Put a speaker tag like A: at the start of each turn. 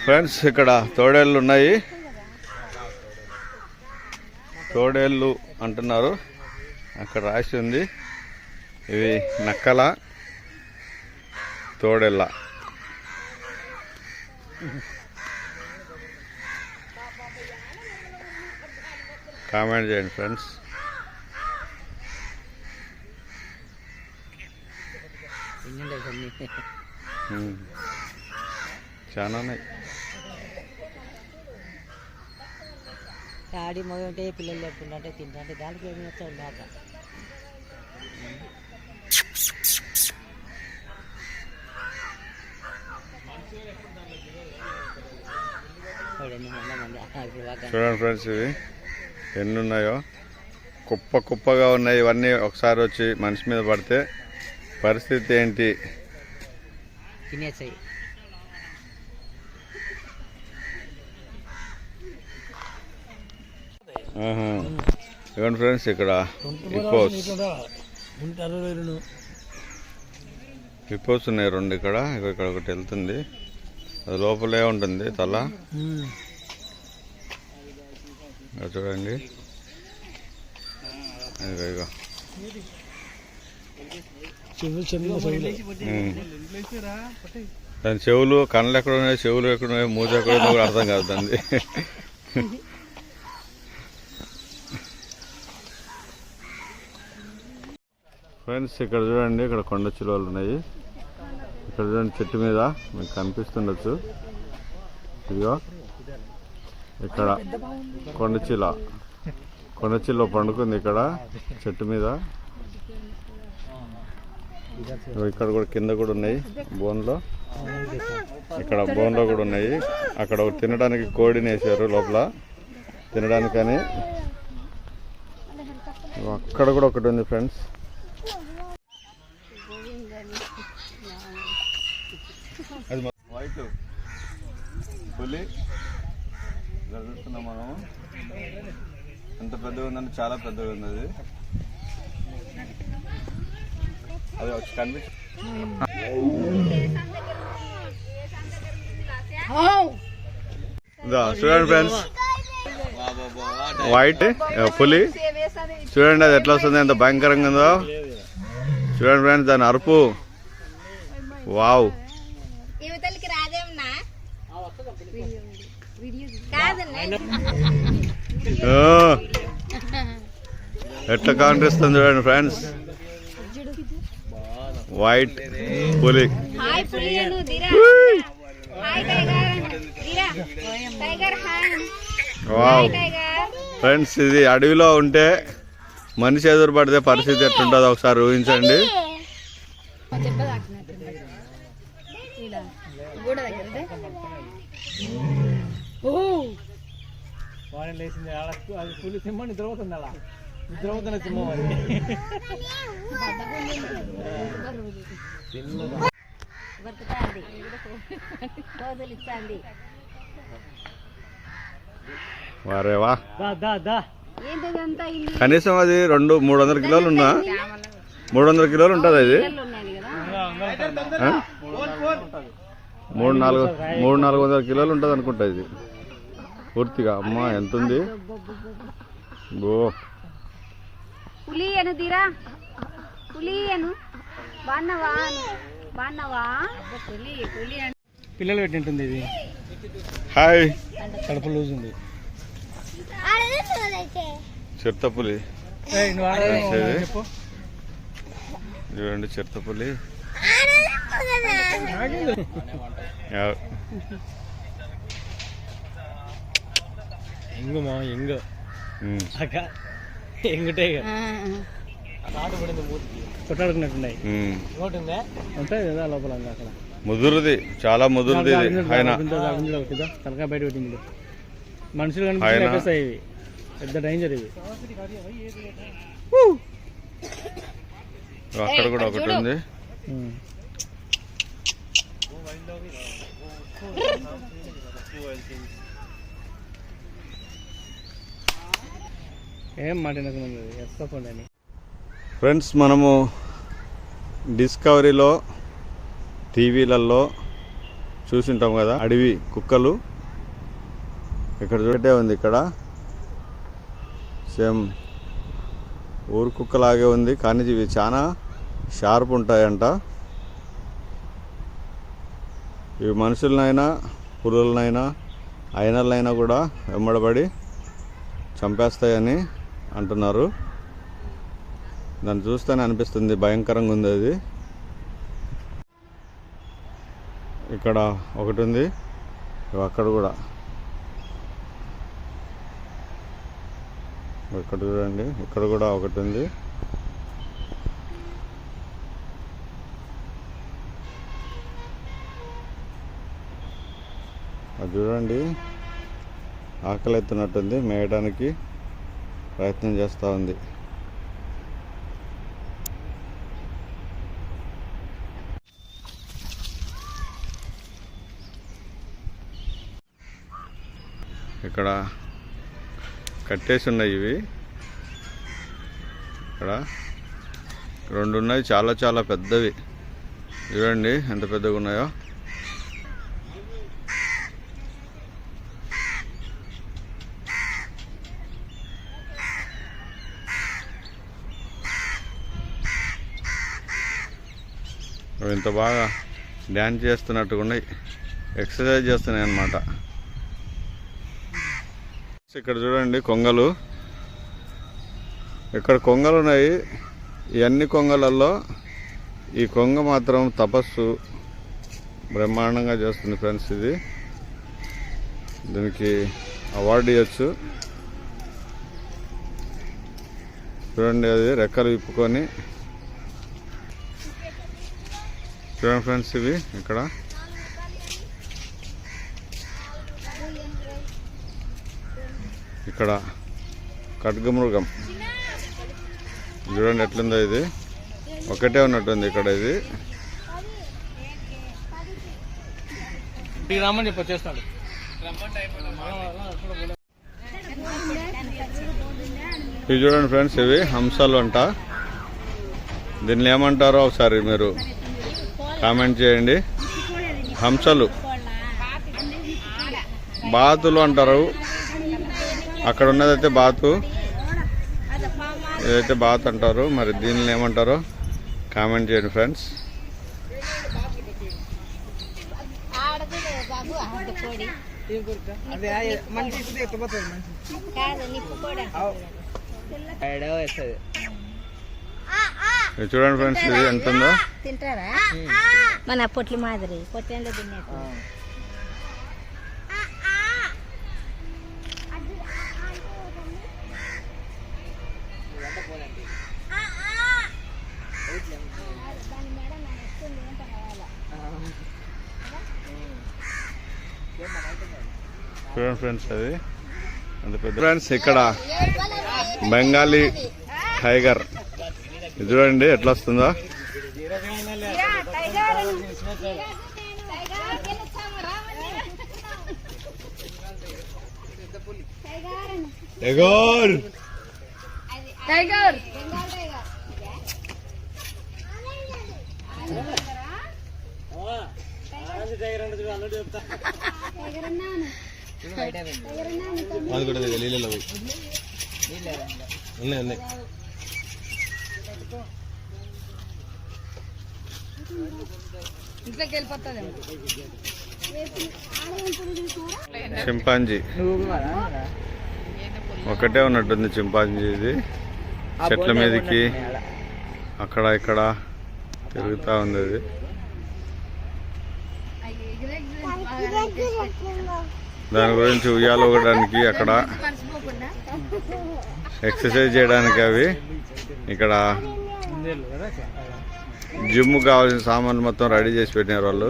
A: Friends ఇక్కడ తోడేళ్ళు ఉన్నాయి. తోడేళ్ళు అంటున్నారు, అక్కడ రాసి ఉంది. ఇవి నక్కల తోడేళ్ళ. కామెంట్ చేయండి ఫ్రెండ్స్. చాలా ఉన్నాయి.
B: ఆడి మొదటి పిల్లలు లేకుంటే తింటే దానికి ఏమి వచ్చాడు బాట.
A: చూడండి ఫ్రెండ్స్, ఇవి ఎన్ని ఉన్నాయో, కుప్ప కుప్పగా ఉన్నాయి. ఇవన్నీ ఒకసారి వచ్చి మనిషి మీద పడితే పరిస్థితి ఏంటి?
B: తినేసాయి.
A: ఇవ్వండి ఫ్రెండ్స్, ఇక్కడ హిప్పోస్ ఉన్నాయి 2 ఇక్కడ. ఇక్కడ ఒకటి వెళ్తుంది, అది లోపలే ఉంటుంది తల. చూడండి, ఇక దాని చెవులు, కళ్ళు ఎక్కడ ఉన్నాయి, చెవులు ఎక్కడ ఉన్నాయి, మూజ ఎక్కడ ఉన్నాయి కూడా అర్థం కాదు దాన్ని. ఫ్రెండ్స్ ఇక్కడ చూడండి, ఇక్కడ కొండ చిలువలు ఉన్నాయి. ఇక్కడ చూడండి, చెట్టు మీద మీకు కనిపిస్తుండొచ్చు. ఇదిగో ఇక్కడ కొండ చిలువ పండుకుంది ఇక్కడ చెట్టు మీద. ఇక్కడ కూడా కింద కూడా ఉన్నాయి బోన్లో, ఇక్కడ బోన్లో కూడా ఉన్నాయి. అక్కడ తినడానికి కోడిని వేసారు లోపల తినడానికని. అక్కడ కూడా ఒకటి ఉంది ఫ్రెండ్స్. అది వైట్ పులి చూస్తున్నాం మనము. ఎంత పెద్దగా ఉందంటే చాలా పెద్దగా ఉంది అది. అది వచ్చి కనిపించ చూడండి ఫ్రెండ్స్, వైట్ పులి చూడండి, అది ఎట్లా వస్తుంది, ఎంత భయంకరంగా ఉందో చూడండి ఫ్రెండ్స్. దాని అరుపు వావ్. ఎట్లా కనిపిస్తుంది చూడండి ఫ్రెండ్స్, వైట్ పులి. వావ్ ఫ్రెండ్స్, ఇది అడవిలో ఉంటే మనిషి ఎదురు పడితే పరిస్థితి ఎట్లుంటుందో ఒకసారి ఊహించండి. వారేవా, కనీసం అది 200-300 కిలోలు ఉన్నా, 300 కిలోలు ఉంటుంది అది. 300-400 కిలోలు ఉంటుంది అనుకుంటా ఇది పూర్తిగా. అమ్మా ఎంత ఉంది.
C: పిల్లలు పెట్టింటుంది ఇది.
A: హాయ్,
C: కడుపు లూజ్ ఉంది.
A: చిరుతపులి చూడండి, చిరుతపులి.
C: ఎంగుమా ఎంగు ఎంగుటే కొట్టాడుకున్నట్టున్నాయి. ఉంటాయి కదా లోపల అక్కడ.
A: ముదురుది, చాలా ముదురుది.
C: తలకాయ బయట పెట్టింది. మనుషులు కనిపిస్తాయి ఇవి, పెద్ద డేంజర్ ఇవి.
A: అక్కడ కూడా ఒకటి ఉంది.
C: ఏం మాట్లాడుకున్నది ఎప్పకుండా.
A: ఫ్రెండ్స్, మనము డిస్కవరీలో, టీవీలలో చూసింటాం కదా, అడవి కుక్కలు. ఇక్కడ చూడే ఉంది, ఇక్కడ సేమ్ ఊరు కుక్కలాగే ఉంది, కానీ ఇవి చాలా షార్ప్ ఉంటాయంట. ఇవి మనుషులనైనా పులులనైనా అయినలైనా కూడా వెంబడబడి చంపేస్తాయని అంటున్నారు. దాన్ని చూస్తేనే అనిపిస్తుంది భయంకరంగా ఉంది అది. ఇక్కడ ఒకటి ఉంది, అక్కడ కూడా ఇక్కడ చూడండి, ఇక్కడ కూడా ఒకటి ఉంది. అది చూడండి, ఆకలి ఎత్తున్నట్టుంది, మేయడానికి ప్రయత్నం చేస్తూ ఉంది. ఇక్కడ కట్టేసి ఉన్నాయి ఇవి. ఇక్కడ 2 ఉన్నాయి, చాలా చాలా పెద్దవి. చూడండి ఎంత పెద్దగా ఉన్నాయో. అవి ఇంత బాగా డ్యాన్స్ చేస్తున్నట్టుగా ఉన్నాయి, ఎక్సర్సైజ్ చేస్తున్నాయి అన్నమాట. ఇక్కడ చూడండి కొంగలు. ఇక్కడ కొంగలు ఉన్నాయి. ఈ అన్ని కొంగలలో ఈ కొంగ మాత్రం తపస్సు బ్రహ్మాండంగా చేస్తుంది ఫ్రెండ్స్. ఇది దీనికి అవార్డు ఇవ్వచ్చు. చూడండి, అది రెక్కలు విప్పుకొని. చూడండి ఫ్రెండ్స్, ఇవి ఇక్కడ ఇక్కడ ఖడ్గమృగం చూడండి ఎట్లుందో. ఇది ఒకటే ఉన్నట్టుంది ఇక్కడ. ఇది
C: రామని చెప్పి వచ్చేస్తాడు.
A: ఇవి చూడండి ఫ్రెండ్స్, ఇవి హంసలు అంట. దీన్ని ఏమంటారో ఒకసారి మీరు కామెంట్ చేయండి. హంసలు, బాతులు అంటారు. అక్కడ ఉన్నదైతే బాతు, ఇదైతే బాతు అంటారు. మరి దీనిని ఏమంటారో కామెంట్ చేయండి ఫ్రెండ్స్. ఇది చూడండి ఫ్రెండ్స్, ఇది ఎంత ఉందో.
D: తింటారా మన పొట్లి మాదిరి పొట్టేంలో తినేది.
A: చూడండి ఫ్రెండ్స్, అది అంత పెద్ద. ఫ్రెండ్స్, ఇక్కడ బెంగాలీ టైగర్. ఇది చూడండి ఎట్లా వస్తుందో. టైగర్ టైగర్ అది కూడా నీళ్ళలో ఉన్నాయి ఉన్నాయి. చింపాంజీ ఒకటే ఉన్నట్టుంది. చింపాంజీ ఇది చెట్ల మీదకి అక్కడ ఇక్కడ తిరుగుతూ ఉంది. అది దాని గురించి ఉయ్యాలు ఊగడానికి, అక్కడ ఎక్సర్సైజ్ చేయడానికి అవి. ఇక్కడ జిమ్ కావాల్సిన సామాన్లు మొత్తం రెడీ చేసి పెట్టినారు వాళ్ళు.